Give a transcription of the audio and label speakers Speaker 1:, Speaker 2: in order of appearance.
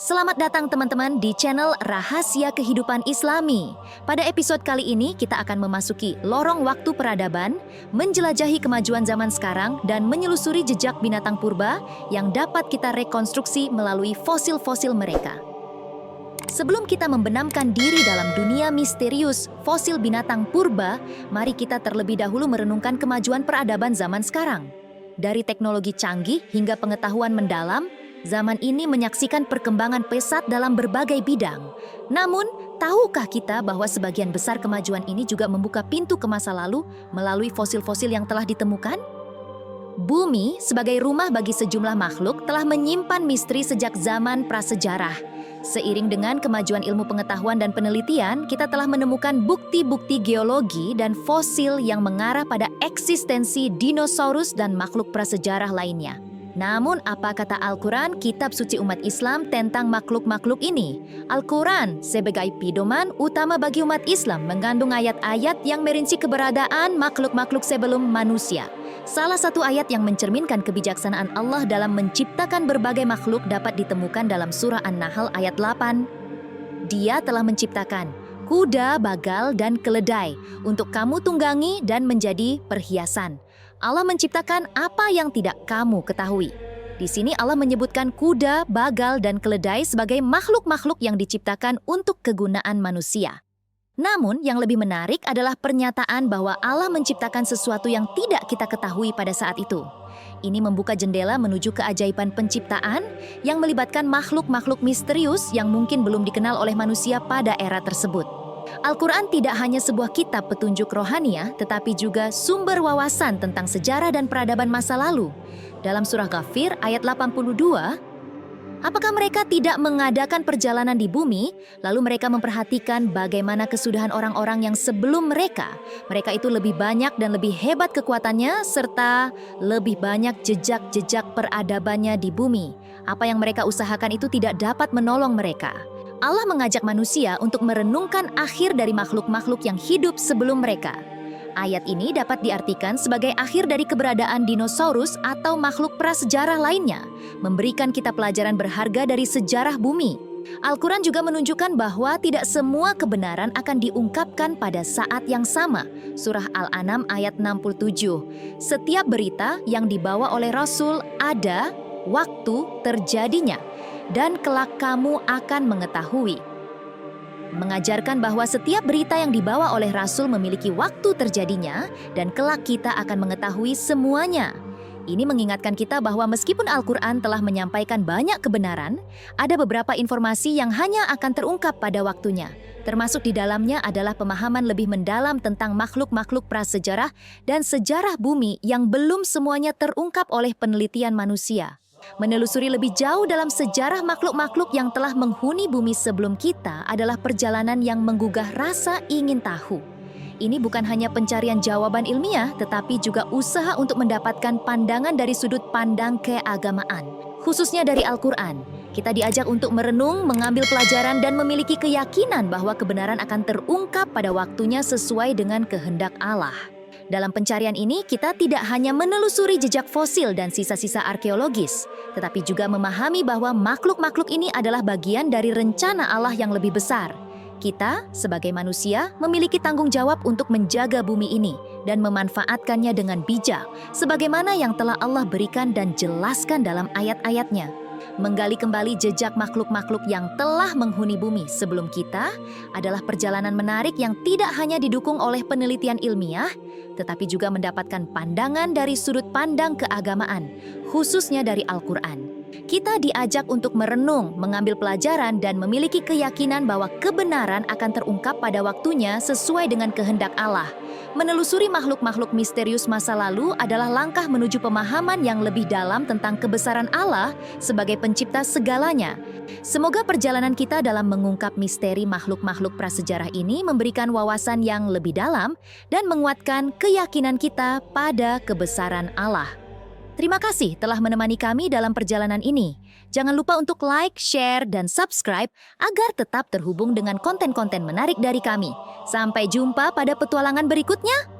Speaker 1: Selamat datang teman-teman di channel Rahasia Kehidupan Islami. Pada episode kali ini kita akan memasuki lorong waktu peradaban, menjelajahi kemajuan zaman sekarang dan menyelusuri jejak binatang purba yang dapat kita rekonstruksi melalui fosil-fosil mereka. Sebelum kita membenamkan diri dalam dunia misterius fosil binatang purba, mari kita terlebih dahulu merenungkan kemajuan peradaban zaman sekarang. Dari teknologi canggih hingga pengetahuan mendalam, zaman ini menyaksikan perkembangan pesat dalam berbagai bidang. Namun, tahukah kita bahwa sebagian besar kemajuan ini juga membuka pintu ke masa lalu melalui fosil-fosil yang telah ditemukan? Bumi sebagai rumah bagi sejumlah makhluk telah menyimpan misteri sejak zaman prasejarah. Seiring dengan kemajuan ilmu pengetahuan dan penelitian, kita telah menemukan bukti-bukti geologi dan fosil yang mengarah pada eksistensi dinosaurus dan makhluk prasejarah lainnya. Namun, apa kata Al-Quran, kitab suci umat Islam tentang makhluk-makhluk ini? Al-Quran sebagai pedoman utama bagi umat Islam mengandung ayat-ayat yang merinci keberadaan makhluk-makhluk sebelum manusia. Salah satu ayat yang mencerminkan kebijaksanaan Allah dalam menciptakan berbagai makhluk dapat ditemukan dalam surah An-Nahl ayat 8. Dia telah menciptakan kuda, bagal, dan keledai untuk kamu tunggangi dan menjadi perhiasan. Allah menciptakan apa yang tidak kamu ketahui. Di sini Allah menyebutkan kuda, bagal, dan keledai sebagai makhluk-makhluk yang diciptakan untuk kegunaan manusia. Namun, yang lebih menarik adalah pernyataan bahwa Allah menciptakan sesuatu yang tidak kita ketahui pada saat itu. Ini membuka jendela menuju keajaiban penciptaan yang melibatkan makhluk-makhluk misterius yang mungkin belum dikenal oleh manusia pada era tersebut. Al-Quran tidak hanya sebuah kitab petunjuk rohaniah, tetapi juga sumber wawasan tentang sejarah dan peradaban masa lalu. Dalam surah Ghafir ayat 82, apakah mereka tidak mengadakan perjalanan di bumi, lalu mereka memperhatikan bagaimana kesudahan orang-orang yang sebelum mereka? Mereka itu lebih banyak dan lebih hebat kekuatannya, serta lebih banyak jejak-jejak peradabannya di bumi. Apa yang mereka usahakan itu tidak dapat menolong mereka. Allah mengajak manusia untuk merenungkan akhir dari makhluk-makhluk yang hidup sebelum mereka. Ayat ini dapat diartikan sebagai akhir dari keberadaan dinosaurus atau makhluk prasejarah lainnya, memberikan kita pelajaran berharga dari sejarah bumi. Al-Quran juga menunjukkan bahwa tidak semua kebenaran akan diungkapkan pada saat yang sama. Surah Al-An'am ayat 67. Setiap berita yang dibawa oleh Rasul ada waktu terjadinya, dan kelak kamu akan mengetahui. Mengajarkan bahwa setiap berita yang dibawa oleh Rasul memiliki waktu terjadinya dan kelak kita akan mengetahui semuanya. Ini mengingatkan kita bahwa meskipun Al-Quran telah menyampaikan banyak kebenaran, ada beberapa informasi yang hanya akan terungkap pada waktunya. Termasuk di dalamnya adalah pemahaman lebih mendalam tentang makhluk-makhluk prasejarah dan sejarah bumi yang belum semuanya terungkap oleh penelitian manusia. Menelusuri lebih jauh dalam sejarah makhluk-makhluk yang telah menghuni bumi sebelum kita adalah perjalanan yang menggugah rasa ingin tahu. Ini bukan hanya pencarian jawaban ilmiah, tetapi juga usaha untuk mendapatkan pandangan dari sudut pandang keagamaan, khususnya dari Al-Quran. Kita diajak untuk merenung, mengambil pelajaran, dan memiliki keyakinan bahwa kebenaran akan terungkap pada waktunya sesuai dengan kehendak Allah. Dalam pencarian ini, kita tidak hanya menelusuri jejak fosil dan sisa-sisa arkeologis, tetapi juga memahami bahwa makhluk-makhluk ini adalah bagian dari rencana Allah yang lebih besar. Kita, sebagai manusia, memiliki tanggung jawab untuk menjaga bumi ini dan memanfaatkannya dengan bijak, sebagaimana yang telah Allah berikan dan jelaskan dalam ayat-ayatnya. Menggali kembali jejak makhluk-makhluk yang telah menghuni bumi sebelum kita adalah perjalanan menarik yang tidak hanya didukung oleh penelitian ilmiah, tetapi juga mendapatkan pandangan dari sudut pandang keagamaan, khususnya dari Al-Quran. Kita diajak untuk merenung, mengambil pelajaran, dan memiliki keyakinan bahwa kebenaran akan terungkap pada waktunya sesuai dengan kehendak Allah. Menelusuri makhluk-makhluk misterius masa lalu adalah langkah menuju pemahaman yang lebih dalam tentang kebesaran Allah sebagai pencipta segalanya. Semoga perjalanan kita dalam mengungkap misteri makhluk-makhluk prasejarah ini memberikan wawasan yang lebih dalam dan menguatkan keyakinan kita pada kebesaran Allah. Terima kasih telah menemani kami dalam perjalanan ini. Jangan lupa untuk like, share, dan subscribe agar tetap terhubung dengan konten-konten menarik dari kami. Sampai jumpa pada petualangan berikutnya.